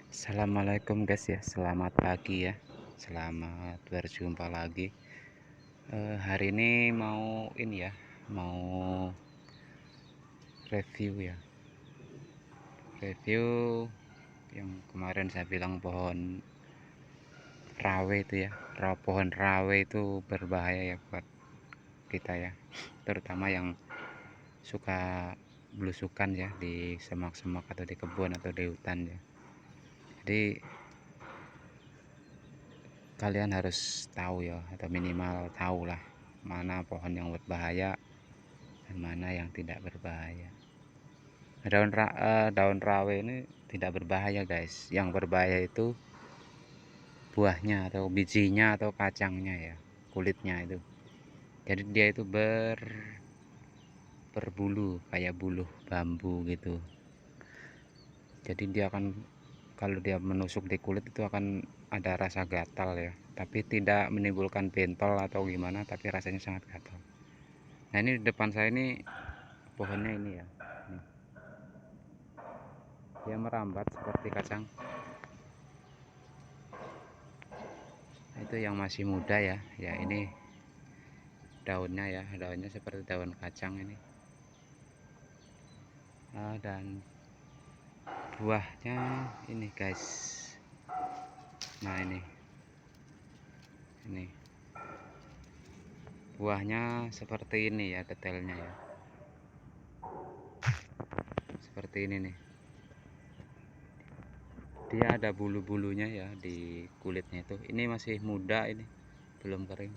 Assalamualaikum guys ya, selamat pagi ya, selamat berjumpa lagi. Hari ini mau ini ya, mau review yang kemarin saya bilang pohon rawe itu ya. Pohon rawe itu berbahaya ya buat kita ya, terutama yang suka belusukan ya di semak-semak atau di kebun atau di hutan ya. Jadi kalian harus tahu ya, atau minimal tahu lah mana pohon yang berbahaya dan mana yang tidak berbahaya. Daun rawe ini tidak berbahaya guys, yang berbahaya itu buahnya atau bijinya atau kacangnya ya, kulitnya itu. Jadi dia itu berbulu kayak bulu bambu gitu. Jadi dia akan, kalau dia menusuk di kulit itu akan ada rasa gatal ya, tapi tidak menimbulkan bentol atau gimana, tapi rasanya sangat gatal. Nah ini di depan saya ini pohonnya ini ya, nih. Dia merambat seperti kacang. Nah, itu yang masih muda ya, ya ini daunnya ya, daunnya seperti daun kacang ini. Dan buahnya ini guys, nah ini buahnya seperti ini ya, detailnya ya, seperti ini nih. Dia ada bulu-bulunya ya di kulitnya itu. Ini masih muda, ini belum kering.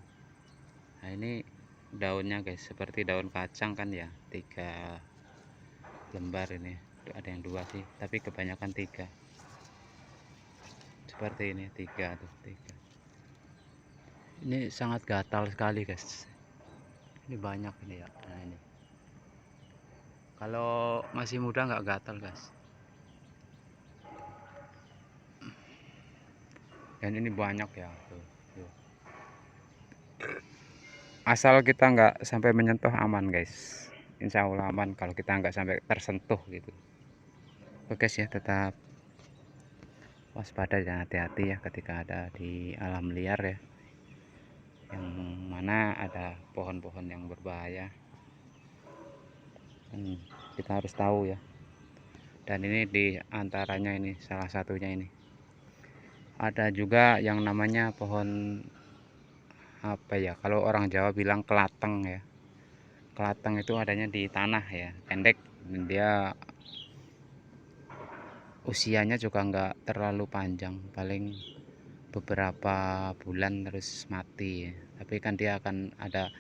Nah ini daunnya guys, seperti daun kacang kan ya, 3 lembar ini. Ada yang 2 sih, tapi kebanyakan 3. Seperti ini, 3 tuh, 3. Ini sangat gatal sekali guys. Ini banyak ini ya. Nah ini, kalau masih muda nggak gatal guys. Dan ini banyak ya tuh, tuh. Asal kita nggak sampai menyentuh aman guys, insya Allah aman kalau kita nggak sampai tersentuh gitu. Oke guys ya, tetap waspada dan hati-hati ya ketika ada di alam liar ya, yang mana ada pohon-pohon yang berbahaya. Kita harus tahu ya. Dan ini di antaranya, ini salah satunya, ini ada juga yang namanya pohon apa ya, kalau orang Jawa bilang kelateng ya. Kelateng itu adanya di tanah ya, pendek, dan dia usianya juga nggak terlalu panjang, paling beberapa bulan terus mati ya. Tapi kan dia akan ada,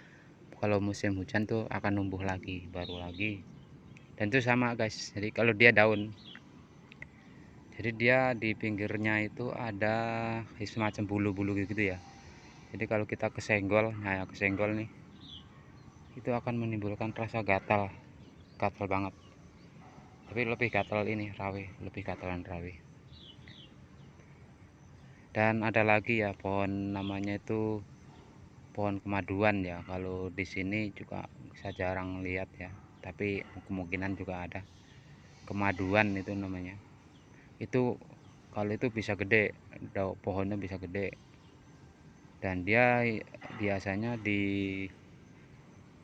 kalau musim hujan tuh akan numbuh lagi, baru lagi. Dan itu sama guys, jadi kalau dia daun, jadi dia di pinggirnya itu ada semacam bulu-bulu gitu ya. Jadi kalau kita kesenggol, nah kesenggol nih, itu akan menimbulkan rasa gatal, gatal banget. Tapi lebih gatal ini rawe, lebih gatalan rawe. Dan ada lagi ya pohon, namanya itu pohon kemaduan ya. Kalau di sini juga saya jarang lihat ya, tapi kemungkinan juga ada. Kemaduan itu namanya. Itu kalau itu bisa gede, pohonnya bisa gede. Dan dia biasanya di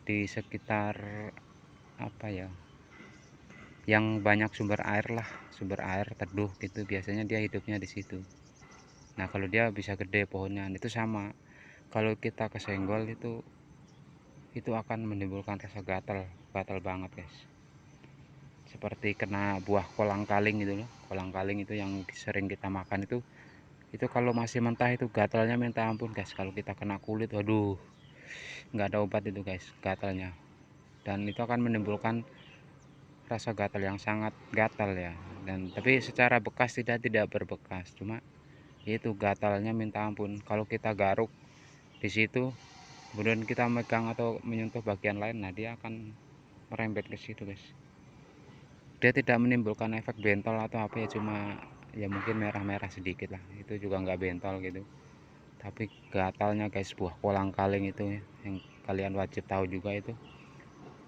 sekitar apa ya, yang banyak sumber air lah, sumber air teduh gitu, biasanya dia hidupnya di situ. Nah kalau dia bisa gede pohonnya itu sama, kalau kita kesenggol itu akan menimbulkan rasa gatal, gatal banget guys, seperti kena buah kolang kaling gitu loh. Kolang kaling itu yang sering kita makan itu kalau masih mentah itu gatalnya minta ampun guys. Kalau kita kena kulit, waduh, nggak ada obat itu guys gatalnya. Dan itu akan menimbulkan rasa gatal yang sangat gatal ya. Dan tapi secara bekas tidak berbekas, cuma itu gatalnya minta ampun. Kalau kita garuk di situ, kemudian kita megang atau menyentuh bagian lain, nah dia akan merembet ke situ guys. Dia tidak menimbulkan efek bentol atau apa ya, cuma ya mungkin merah-merah sedikit lah, itu juga nggak bentol gitu. Tapi gatalnya guys, buah kolang kaling itu ya, yang kalian wajib tahu juga, itu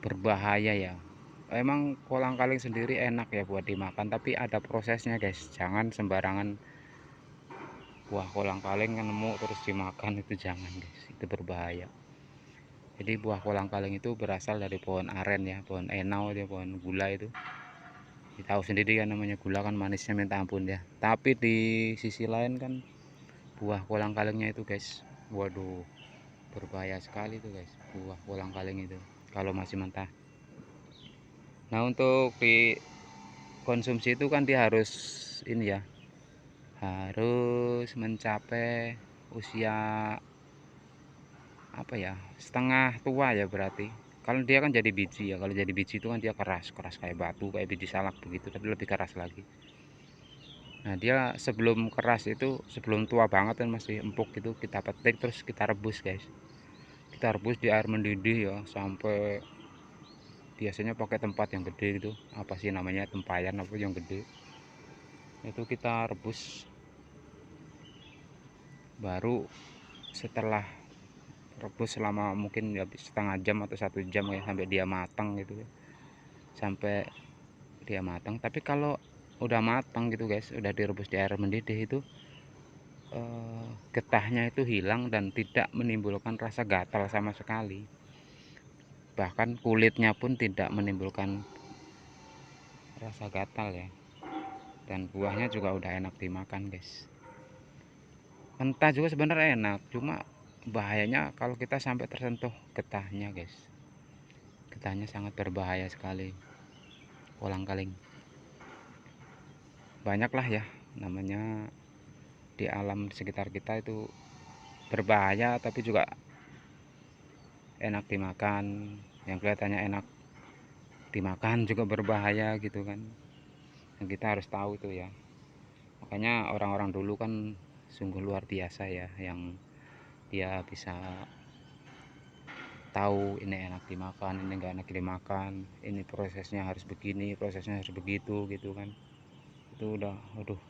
berbahaya ya. emang kolang-kaling sendiri enak ya buat dimakan, tapi ada prosesnya guys. Jangan sembarangan buah kolang-kaling nemu terus dimakan, itu jangan guys, itu berbahaya. Jadi buah kolang-kaling itu berasal dari pohon aren ya, pohon enau, dia pohon gula itu. Tahu sendiri kan namanya gula kan manisnya minta ampun ya. Tapi di sisi lain kan buah kolang-kalingnya itu guys, waduh, berbahaya sekali tuh guys, buah kolang-kaling itu kalau masih mentah. Nah, untuk dikonsumsi itu kan dia harus ini ya, harus mencapai usia apa ya, setengah tua ya berarti. Kalau dia kan jadi biji ya, kalau jadi biji itu kan dia keras keras kayak batu, kayak biji salak begitu, tapi lebih keras lagi. Nah, dia sebelum keras itu, sebelum tua banget kan masih empuk gitu, kita petik terus kita rebus guys. Kita rebus di air mendidih ya, sampai biasanya pakai tempat yang gede gitu, apa sih namanya, tempayan apa yang gede, itu kita rebus. Baru setelah rebus selama mungkin ya setengah jam atau 1 jam ya, sampai dia matang gitu ya, sampai dia matang. Tapi kalau udah matang gitu guys, udah direbus di air mendidih itu, getahnya itu hilang dan tidak menimbulkan rasa gatal sama sekali. Bahkan kulitnya pun tidak menimbulkan rasa gatal ya. Dan buahnya juga udah enak dimakan guys. Mentah juga sebenarnya enak, cuma bahayanya kalau kita sampai tersentuh getahnya guys. Getahnya sangat berbahaya sekali kolang-kaling. Banyaklah ya namanya di alam sekitar kita itu berbahaya tapi juga enak dimakan. Yang kelihatannya enak dimakan juga berbahaya gitu kan. Dan kita harus tahu itu ya. Makanya orang-orang dulu kan sungguh luar biasa ya, yang dia bisa tahu ini enak dimakan, ini enggak enak dimakan, ini prosesnya harus begini, prosesnya harus begitu gitu kan. Itu udah, aduh,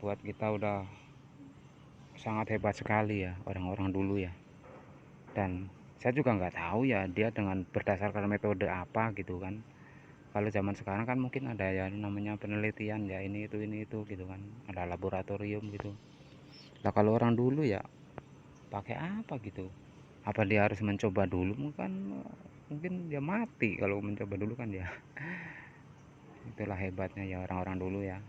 buat kita udah sangat hebat sekali ya orang-orang dulu ya. Dan saya juga nggak tahu ya dia dengan berdasarkan metode apa gitu kan. Kalau zaman sekarang kan mungkin ada ya namanya penelitian ya, ini itu gitu kan, ada laboratorium gitu. Nah, kalau orang dulu ya pakai apa gitu, apa dia harus mencoba dulu, mungkin dia mati kalau mencoba dulu kan ya. Itulah hebatnya ya orang-orang dulu ya.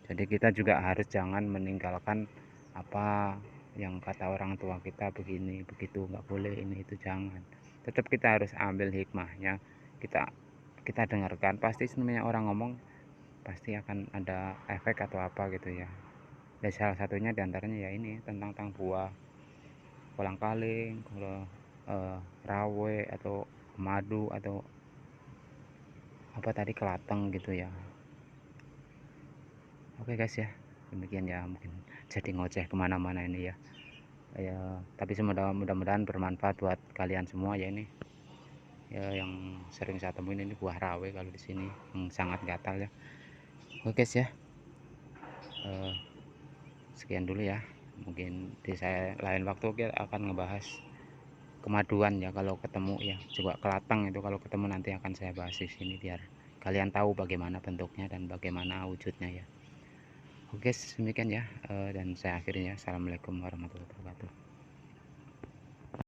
Jadi kita juga harus jangan meninggalkan apa yang kata orang tua kita, begini begitu nggak boleh, ini itu jangan. Tetap kita harus ambil hikmahnya, kita kita dengarkan. Pasti sebenarnya orang ngomong pasti akan ada efek atau apa gitu ya. Dan salah satunya diantaranya ya ini tentang buah kolang-kaling, kalau rawe atau madu atau apa tadi, kelateng gitu ya. Oke guys ya, demikian ya, mungkin jadi ngoceh kemana-mana ini ya. Ya, tapi mudah-mudahan bermanfaat buat kalian semua ya ini. Ya, yang sering saya temuin ini buah rawe kalau di sini yang sangat gatal ya. Oke guys ya, eh, sekian dulu ya. Mungkin di saya lain waktu kita akan ngebahas kemaduan ya kalau ketemu ya, juga kelatang itu kalau ketemu nanti akan saya bahas di sini biar kalian tahu bagaimana bentuknya dan bagaimana wujudnya ya. Oke, demikian ya, dan saya akhiri ya. Assalamualaikum warahmatullahi wabarakatuh.